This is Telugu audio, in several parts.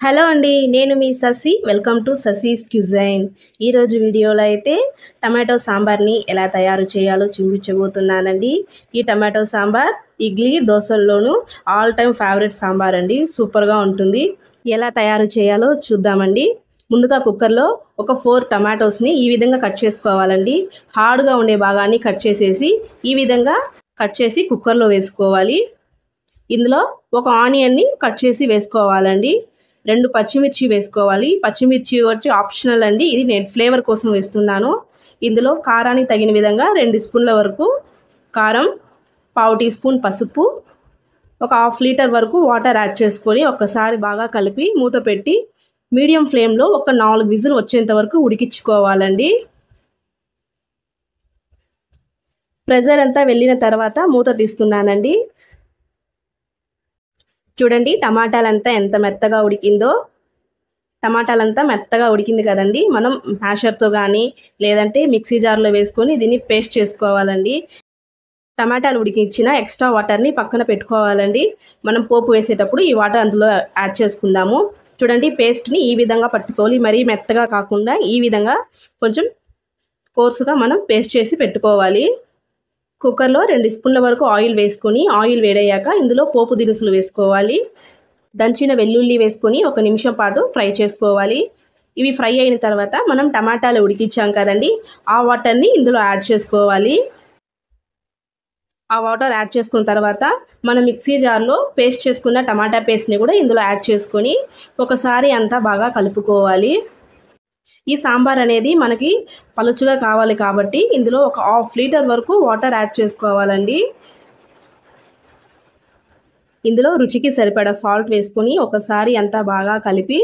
హలో అండి. నేను మీ Shashi. Welcome to Shashi's cuisine. ఈరోజు వీడియోలో అయితే టమాటో సాంబార్ని ఎలా తయారు చేయాలో చూపించబోతున్నానండి. ఈ టమాటో సాంబార్ ఇడ్లీ, దోశల్లోనూ ఆల్ టైమ్ ఫేవరెట్ సాంబార్ అండి. సూపర్గా ఉంటుంది. ఎలా తయారు చేయాలో చూద్దామండి. ముందుగా కుక్కర్లో ఒక 4 టమాటోస్ని ఈ విధంగా కట్ చేసుకోవాలండి. హార్డ్గా ఉండే భాగాన్ని కట్ చేసేసి ఈ విధంగా కట్ చేసి కుక్కర్లో వేసుకోవాలి. ఇందులో ఒక ఆనియన్ని కట్ చేసి వేసుకోవాలండి. 2 పచ్చిమిర్చి వేసుకోవాలి. పచ్చిమిర్చి వచ్చి ఆప్షనల్ అండి. ఇది నేను ఫ్లేవర్ కోసం వేస్తున్నాను. ఇందులో కారానికి తగిన విధంగా 2 స్పూన్ల వరకు కారం, 1/2 టీ స్పూన్ పసుపు, ఒక 1/2 లీటర్ వరకు వాటర్ యాడ్ చేసుకొని ఒక్కసారి బాగా కలిపి మూత పెట్టి మీడియం ఫ్లేమ్లో ఒక 4 విజిల్ వచ్చేంత వరకు ఉడికించుకోవాలండి. ప్రెజర్ అంతా వెళ్ళిన తర్వాత మూత తీస్తున్నానండి. చూడండి టమాటాలంతా ఎంత మెత్తగా ఉడికిందో. టమాటాలంతా మెత్తగా ఉడికింది కదండి. మనం మ్యాషర్తో కానీ లేదంటే మిక్సీ జార్లో వేసుకొని దీన్ని పేస్ట్ చేసుకోవాలండి. టమాటాలు ఉడికించిన ఎక్స్ట్రా వాటర్ని పక్కన పెట్టుకోవాలండి. మనం పోపు వేసేటప్పుడు ఈ వాటర్ అందులో యాడ్ చేసుకుందాము. చూడండి పేస్ట్ని ఈ విధంగా పట్టుకోవాలి. మరీ మెత్తగా కాకుండా ఈ విధంగా కొంచెం కోర్సుగా మనం పేస్ట్ చేసి పెట్టుకోవాలి. కుక్కర్లో 2 స్పూన్ల వరకు ఆయిల్ వేసుకొని ఆయిల్ వేడయ్యాక ఇందులో పోపు దినుసులు వేసుకోవాలి. దంచిన వెల్లుల్లి వేసుకొని 1 నిమిషం పాటు ఫ్రై చేసుకోవాలి. ఇవి ఫ్రై అయిన తర్వాత మనం టమాటాలు ఉడికించాం కదండి, ఆ వాటర్ని ఇందులో యాడ్ చేసుకోవాలి. ఆ వాటర్ యాడ్ చేసుకున్న తర్వాత మనం మిక్సీ జార్లో పేస్ట్ చేసుకున్న టమాటా పేస్ట్ని కూడా ఇందులో యాడ్ చేసుకొని ఒకసారి అంతా బాగా కలుపుకోవాలి. ఈ సాంబార్ అనేది మనకి పలుచగా కావాలి కాబట్టి ఇందులో ఒక 1/2 లీటర్ వరకు వాటర్ యాడ్ చేసుకోవాలండి. ఇందులో రుచికి సరిపడా సాల్ట్ వేసుకొని ఒకసారి అంతా బాగా కలిపి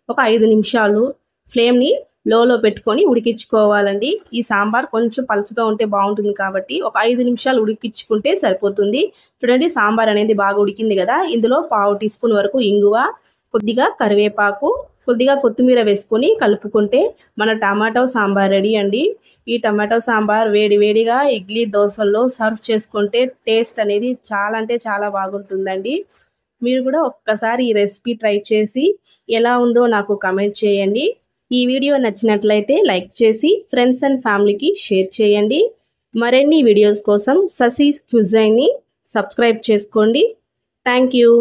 ఒక 5 నిమిషాలు ఫ్లేమ్ని లోలో పెట్టుకొని ఉడికించుకోవాలండి. ఈ సాంబార్ కొంచెం పలుచగా ఉంటే బాగుంటుంది కాబట్టి ఒక 5 నిమిషాలు ఉడికించుకుంటే సరిపోతుంది. చూడండి సాంబార్ అనేది బాగా ఉడికింది కదా. ఇందులో 1/2 టీ స్పూన్ వరకు ఇంగువ, కొద్దిగా కరివేపాకు, కొద్దిగా కొత్తిమీర వేసుకొని కలుపుకుంటే మన టమాటో సాంబార్ రెడీ అండి. ఈ టమాటో సాంబార్ వేడివేడిగా ఇడ్లీ, దోశల్లో సర్వ్ చేసుకుంటే టేస్ట్ అనేది చాలా అంటే చాలా బాగుంటుందండి. మీరు కూడా ఒక్కసారి ఈ రెసిపీ ట్రై చేసి ఎలా ఉందో నాకు కామెంట్ చేయండి. ఈ వీడియో నచ్చినట్లయితే లైక్ చేసి ఫ్రెండ్స్ అండ్ ఫ్యామిలీకి షేర్ చేయండి. మరిన్ని వీడియోస్ కోసం శశీస్ క్యుజైన్ని సబ్స్క్రైబ్ చేసుకోండి. Thank you.